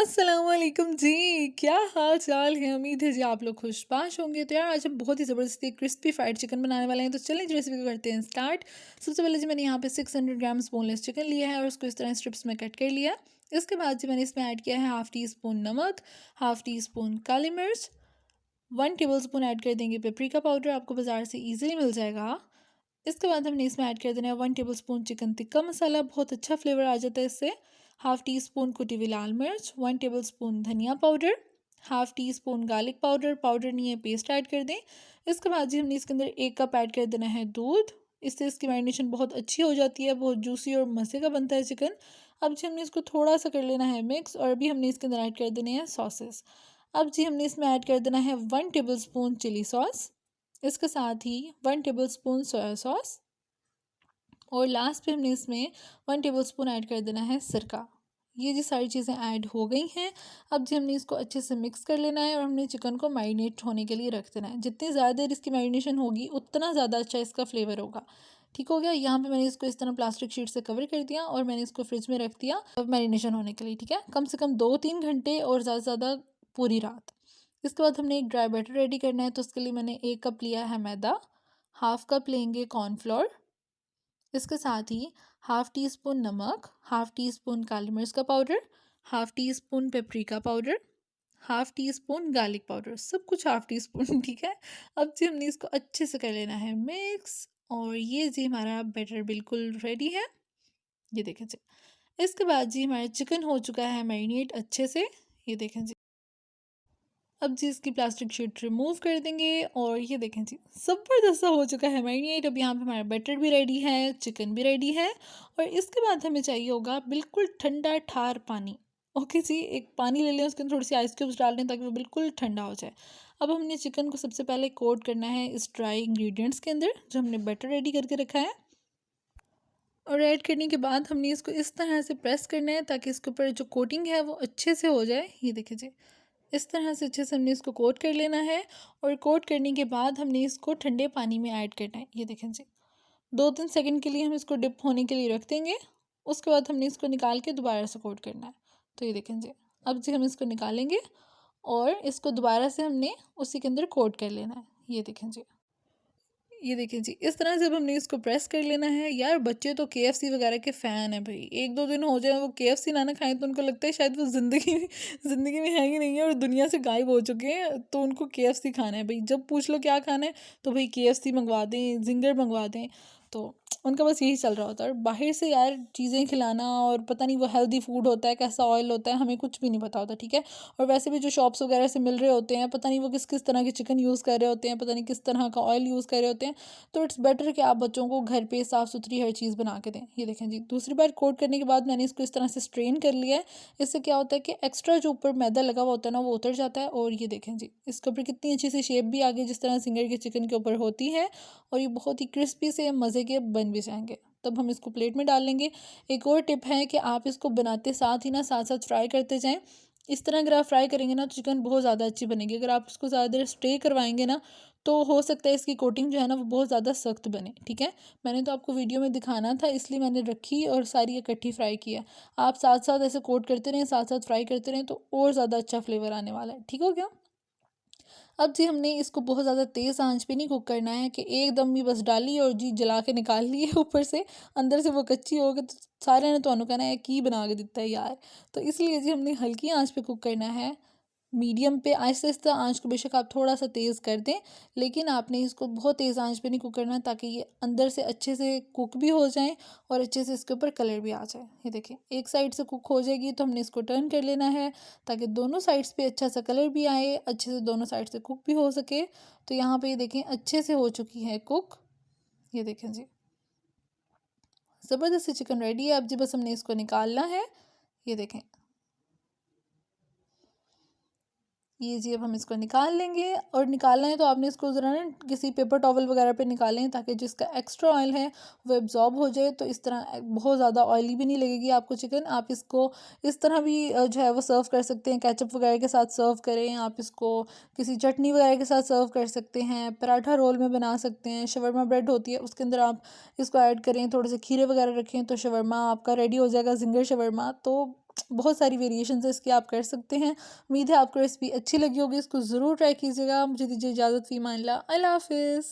अस्सलामुअलैकुम जी। क्या हाल चाल है? उम्मीद है जी आप लोग खुशबाश होंगे। तो यार आज हम बहुत ही ज़बरदस्ती क्रिस्पी फ्राइड चिकन बनाने वाले हैं। तो चलें जी रेसिपी को करते हैं स्टार्ट। सबसे पहले जी मैंने यहाँ पे 600 ग्राम्स बोनलेस चिकन लिया है और उसको इस तरह स्ट्रिप्स में कट कर लिया। इसके बाद जी मैंने इसमें ऐड किया है हाफ़ टी स्पून नमक, हाफ़ टी स्पून काली मिर्च, 1 टेबल स्पून ऐड कर देंगे पेपरिका पाउडर, आपको बाज़ार से ईजिली मिल जाएगा। इसके बाद हमने इसमें ऐड कर देना है 1 table spoon chicken tikka masala, बहुत अच्छा फ्लेवर आ जाता है इससे। हाफ़ टी स्पून कुटी हुई लाल मिर्च, 1 टेबल स्पून धनिया powder, half tea spoon garlic powder, powder नहीं है पेस्ट ऐड कर दें। इसके बाद जी हमने इसके अंदर 1 कप ऐड कर देना है दूध। इससे इसकी मैरिनेशन बहुत अच्छी हो जाती है, बहुत जूसी और मज़े का बनता है चिकन। अब जी हमने इसको थोड़ा सा कर लेना है मिक्स और अभी हमने इसके अंदर ऐड कर देने हैं सॉसेस। अब जी हमने इसमें ऐड कर देना है 1 टेबल स्पून चिली सॉस, इसके साथ ही 1 टेबल स्पून सोया सॉस और लास्ट पे हमने इसमें 1 टेबल स्पून ऐड कर देना है सिरका। ये जी सारी चीज़ें ऐड हो गई हैं। अब जी हमने इसको अच्छे से मिक्स कर लेना है और हमने चिकन को मैरिनेट होने के लिए रख देना है। जितनी ज़्यादा देर इसकी मैरिनेशन होगी उतना ज़्यादा अच्छा इसका फ्लेवर होगा। ठीक हो गया। यहाँ पे मैंने इसको इस तरह प्लास्टिक शीट से कवर कर दिया और मैंने इसको फ्रिज में रख दिया अब मैरिनेशन होने के लिए। ठीक है, कम से कम 2-3 घंटे और ज़्यादा से ज़्यादा पूरी रात। इसके बाद हमने एक ड्राई बैटर रेडी करना है। तो उसके लिए मैंने 1 कप लिया है मैदा, हाफ़ कप लेंगे कॉर्नफ्लोर, इसके साथ ही हाफ़ टी स्पून नमक, हाफ़ टी स्पून काली मिर्च का powder, half tea spoon paprika powder, half tea spoon garlic powder, सब कुछ हाफ़ टी स्पून। ठीक है। अब जी हमने इसको अच्छे से कर लेना है मिक्स और ये जी हमारा बैटर बिल्कुल रेडी है। ये देखें जी। इसके बाद जी हमारा चिकन हो चुका है मैरिनेट अच्छे से। ये देखें जी। अब जी इसकी प्लास्टिक शीट रिमूव कर देंगे और ये देखें जी ज़बरदस्त सा हो चुका है मैरिनेट। अब यहाँ पे हमारा बटर भी रेडी है, चिकन भी रेडी है और इसके बाद हमें चाहिए होगा बिल्कुल ठंडा ठार पानी। ओके जी, एक पानी ले लें, उसके अंदर थोड़ी सी आइस क्यूब्स डाल दें ताकि वो बिल्कुल ठंडा हो जाए। अब हमने चिकन को सबसे पहले कोट करना है इस ड्राई इंग्रेडिएंट्स के अंदर जो हमने बटर रेडी करके रखा है और ऐड करने के बाद हमने इसको इस तरह से प्रेस करना है ताकि इसके ऊपर जो कोटिंग है वो अच्छे से हो जाए। ये देखिए जी, इस तरह से अच्छे से हमने इसको कोट कर लेना है और कोट करने के बाद हमने इसको ठंडे पानी में ऐड करना है। ये देखें जी, 2-3 सेकंड के लिए हम इसको डिप होने के लिए रख देंगे। उसके बाद हमने इसको निकाल के दोबारा से कोट करना है। तो ये देखें जी, अब जी हम इसको निकालेंगे और इसको दोबारा से हमने उसी के अंदर कोट कर लेना है। ये देखें जी, ये देखिए जी, इस तरह से अब हमने इसको प्रेस कर लेना है। यार बच्चे तो केएफसी वगैरह के फ़ैन हैं भाई। 1-2 दिन हो जाए वो केएफसी ना खाएँ तो उनको लगता है शायद वो ज़िंदगी में है ही नहीं है और दुनिया से गायब हो चुके हैं। तो उनको केएफसी खाना है भाई। जब पूछ लो क्या खाना है तो भाई केएफसी मंगवा दें, ज़िंगर मंगवा दें। तो उनका बस यही चल रहा होता है और बाहर से यार चीज़ें खिलाना और पता नहीं वो हेल्दी फूड होता है, कैसा ऑयल होता है, हमें कुछ भी नहीं पता होता। ठीक है। और वैसे भी जो शॉप्स वगैरह से मिल रहे होते हैं पता नहीं वो किस किस तरह के चिकन यूज़ कर रहे होते हैं, पता नहीं किस तरह का ऑयल यूज़ कर रहे होते हैं। तो इट्स बेटर कि आप बच्चों को घर पे साफ़ सुथरी हर चीज़ बना के दें। ये देखें जी, दूसरी बार कोट करने के बाद मैंने इसको इस तरह से स्ट्रेन कर लिया है। इससे क्या होता है कि एक्स्ट्रा जो ऊपर मैदा लगा हुआ होता है ना वो उतर जाता है और ये देखें जी, इसके ऊपर कितनी अच्छी सी शेप भी आ गई जिस तरह सिंगर के चिकन के ऊपर होती है और ये बहुत ही क्रिस्पी से मज़े के बन भी जाएंगे। तब हम इसको प्लेट में डाल लेंगे। एक और टिप है कि आप इसको बनाते साथ ही ना साथ साथ फ्राई करते जाएं। इस तरह अगर आप फ्राई करेंगे ना तो चिकन बहुत ज़्यादा अच्छी बनेगी। अगर आप इसको ज़्यादा देर स्टे करवाएंगे ना तो हो सकता है इसकी कोटिंग जो है ना वो बहुत ज़्यादा सख्त बने। ठीक है, मैंने तो आपको वीडियो में दिखाना था इसलिए मैंने रखी और सारी इकट्ठी फ्राई किया। आप साथ साथ ऐसे कोट करते रहें, साथ साथ फ्राई करते रहें तो और ज़्यादा अच्छा फ्लेवर आने वाला है। ठीक हो गया। अब जी हमने इसको बहुत ज़्यादा तेज़ आंच पे नहीं कुक करना है कि एकदम ही बस डाली और जी जला के निकाल ली है ऊपर से, अंदर से वो कच्ची हो गई तो सारे ने तो कहना है की बना के दिता है यार। तो इसलिए जी हमने हल्की आंच पे कुक करना है, मीडियम पे आहिस्ता आहिस्ता आँच को बेशक आप थोड़ा सा तेज़ कर दें लेकिन आपने इसको बहुत तेज़ आँच पे नहीं कुक करना ताकि ये अंदर से अच्छे से कुक भी हो जाएं और अच्छे से इसके ऊपर कलर भी आ जाए। ये देखिए एक साइड से कुक हो जाएगी तो हमने इसको टर्न कर लेना है ताकि दोनों साइड्स पे अच्छा सा कलर भी आए, अच्छे से दोनों साइड से कुक भी हो सके। तो यहाँ पे ये देखें अच्छे से हो चुकी है कुक। ये देखें जी, ज़बरदस्त चिकन रेडी है। अब जी बस हमने इसको निकालना है। ये देखें, ये जी अब हम इसको निकाल लेंगे और निकालना है तो आपने इसको ज़रा ना किसी पेपर टॉवल वगैरह पे निकालें ताकि जिसका एक्स्ट्रा ऑयल है वो एब्जॉर्ब हो जाए। तो इस तरह बहुत ज़्यादा ऑयली भी नहीं लगेगी आपको चिकन। आप इसको इस तरह भी जो है वो सर्व कर सकते हैं, केचप वगैरह के साथ सर्व करें। आप इसको किसी चटनी वगैरह के साथ सर्व कर सकते हैं, पराठा रोल में बना सकते हैं, शवरमा ब्रेड होती है उसके अंदर आप इसको ऐड करें, थोड़े से खीरे वगैरह रखें तो शवरमा आपका रेडी हो जाएगा, जिंगर शवरमा। तो बहुत सारी वेरिएशंस है इसकी, आप कर सकते हैं। उम्मीद है आपको रेसिपी अच्छी लगी होगी, इसको ज़रूर ट्राई कीजिएगा। मुझे दीजिए इजाज़त, फ़ी अमान अल्लाह। अल्लाह हाफ़िज़।